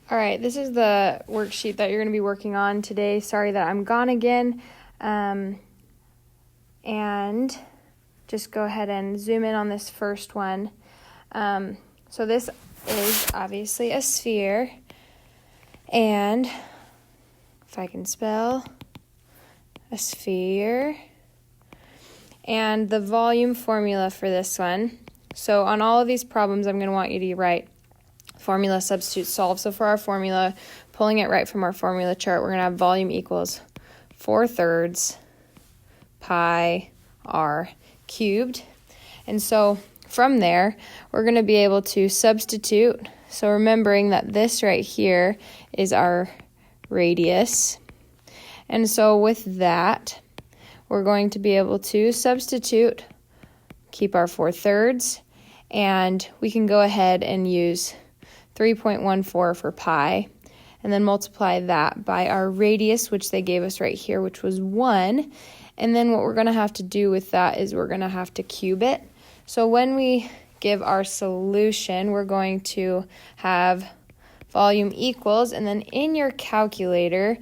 All right, this is the worksheet that you're going to be working on today. Sorry that I'm gone again. And just go ahead and zoom in on this first one. So this is obviously a sphere. And if I can spell, a sphere. And the volume formula for this one. So on all of these problems, I'm going to want you to write formula, substitute, solve. So for our formula, pulling it right from our formula chart, we're going to have volume equals 4/3 pi r cubed. And so from there, we're going to be able to substitute. So remembering that this right here is our radius. And so with that, we're going to be able to substitute, keep our 4/3, and we can go ahead and use 3.14 for pi, and then multiply that by our radius, which they gave us right here, which was 1. And then what we're going to have to do with that is we're going to have to cube it. So when we give our solution, we're going to have volume equals, and then in your calculator,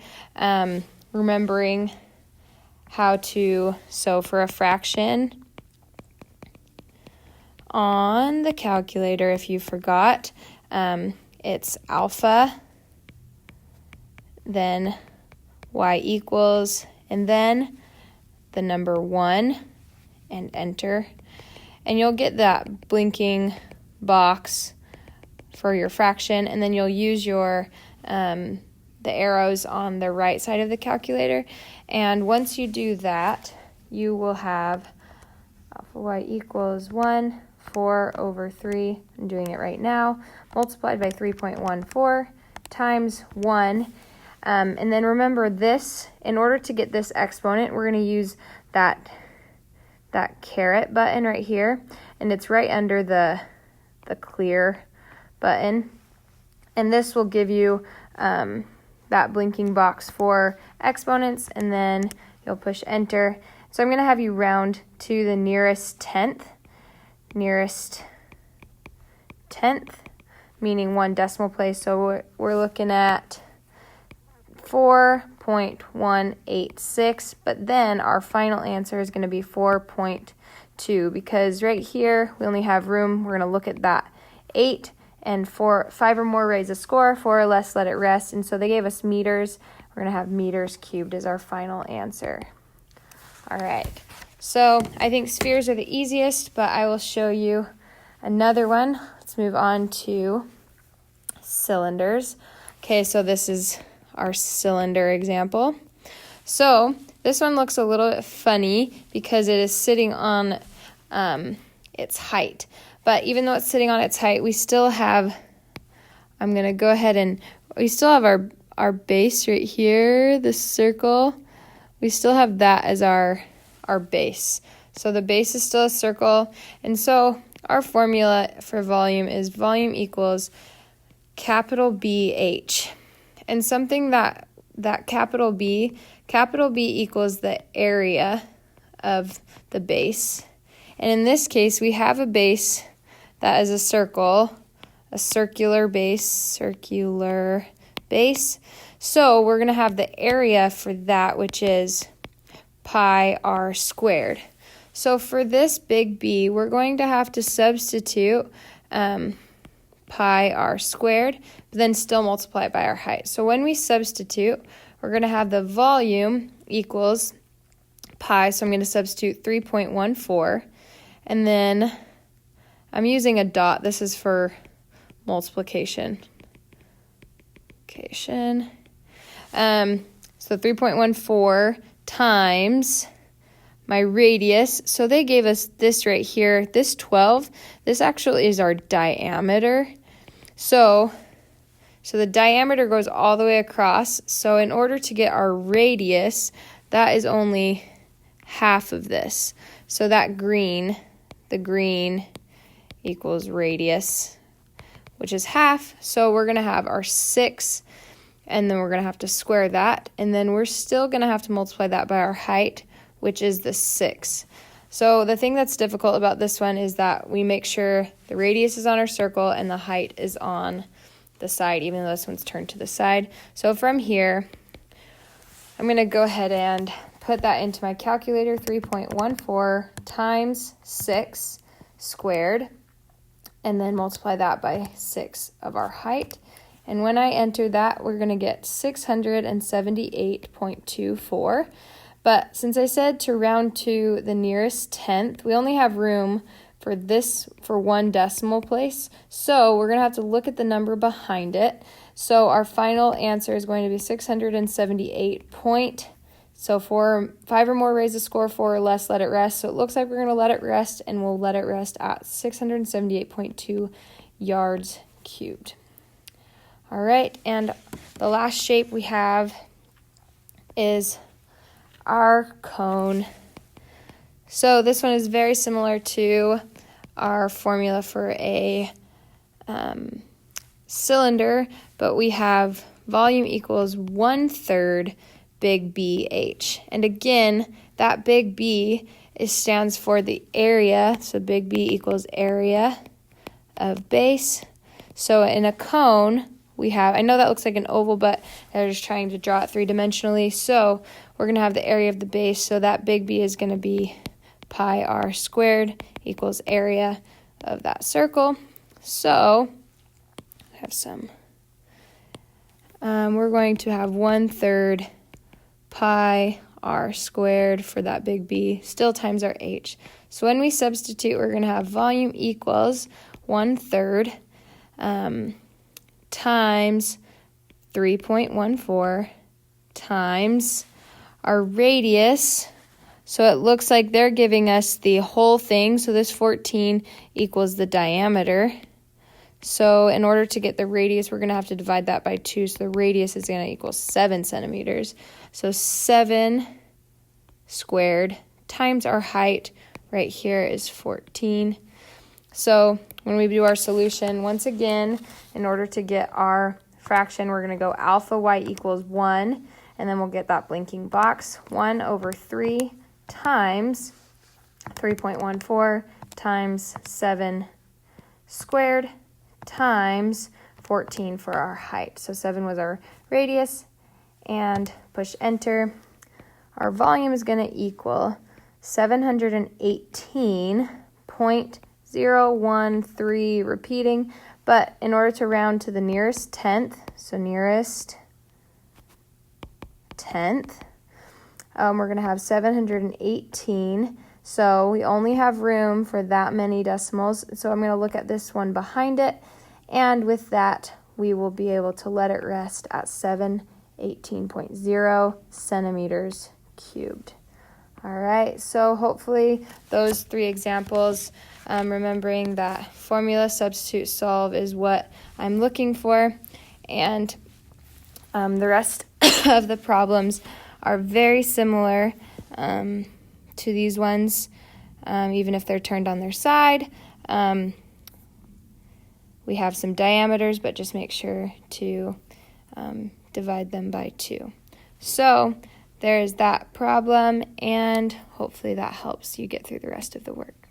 remembering how to, so for a fraction on the calculator, if you forgot, it's alpha, then y equals, and then the number 1, and enter. And you'll get that blinking box for your fraction, and then you'll use your the arrows on the right side of the calculator. And once you do that, you will have alpha y equals 1, 4/3, I'm doing it right now, multiplied by 3.14 times 1. And then remember this, in order to get this exponent, we're going to use that caret button right here, and it's right under the clear button. And this will give you that blinking box for exponents, and then you'll push enter. So I'm going to have you round to the nearest tenth, meaning 1 decimal place. So we're looking at 4.186, but then our final answer is going to be 4.2, because right here we only have room. We're going to look at that 8 and 5 or more, raise a score, 4 or less, let it rest. And so they gave us meters. We're going to have meters cubed as our final answer. All right, so I think spheres are the easiest, but I will show you another one. Let's move on to cylinders. Okay, so this is our cylinder example. So this one looks a little bit funny because it is sitting on its height. But even though it's sitting on its height, we still have, I'm going to go ahead and, we still have our base right here, this circle. We still have that as our base. So the base is still a circle. And so our formula for volume is volume equals capital BH. And something that capital B equals the area of the base. And in this case, we have a base that is a circle, a circular base. So we're going to have the area for that, which is pi r squared. So for this big B, we're going to have to substitute pi r squared, but then still multiply it by our height. So when we substitute, we're going to have the volume equals pi, so I'm going to substitute 3.14, and then I'm using a dot. This is for multiplication. So 3.14 times my radius. So they gave us this right here, this 12. This actually is our diameter. So the diameter goes all the way across. So in order to get our radius, that is only half of this. So that green, the green equals radius, which is half. So we're going to have our 6, and then we're going to have to square that. And then we're still going to have to multiply that by our height, which is the 6. So the thing that's difficult about this one is that we make sure the radius is on our circle and the height is on the side, even though this one's turned to the side. So from here, I'm going to go ahead and put that into my calculator, 3.14 times 6 squared, and then multiply that by 6 of our height. And when I enter that, we're going to get 678.24. But since I said to round to the nearest tenth, we only have room for this for one decimal place. So we're going to have to look at the number behind it. So our final answer is going to be 678 point. So for 5 or more, raise the score, 4 or less, let it rest. So it looks like we're going to let it rest, and we'll let it rest at 678.2 yards cubed. All right, and the last shape we have is our cone. So this one is very similar to our formula for a cylinder, but we have volume equals 1/3 big BH. And again, that big B stands for the area, so big B equals area of base. So in a cone, we have, I know that looks like an oval, but they're just trying to draw it three-dimensionally. So we're going to have the area of the base. So that big B is going to be pi r squared equals area of that circle. So I have some. We're going to have 1/3 pi r squared for that big B, still times our h. So when we substitute, we're going to have volume equals 1/3 times 3.14 times our radius. So it looks like they're giving us the whole thing. So this 14 equals the diameter. So in order to get the radius, we're going to have to divide that by 2. So the radius is going to equal 7 centimeters. So 7 squared times our height right here is 14. So when we do our solution, once again, in order to get our fraction, we're going to go alpha y equals 1, and then we'll get that blinking box. 1/3 times 3.14 times 7 squared times 14 for our height. So 7 was our radius, and push enter. Our volume is going to equal 718.013, repeating, but in order to round to the nearest tenth, so nearest tenth, we're going to have 718. So we only have room for that many decimals. So I'm going to look at this one behind it. And with that, we will be able to let it rest at 718.0 centimeters cubed. All right, so hopefully those 3 examples, remembering that formula, substitute, solve is what I'm looking for. And the rest of the problems are very similar to these ones, even if they're turned on their side. We have some diameters, but just make sure to divide them by 2. So there's that problem, and hopefully that helps you get through the rest of the work.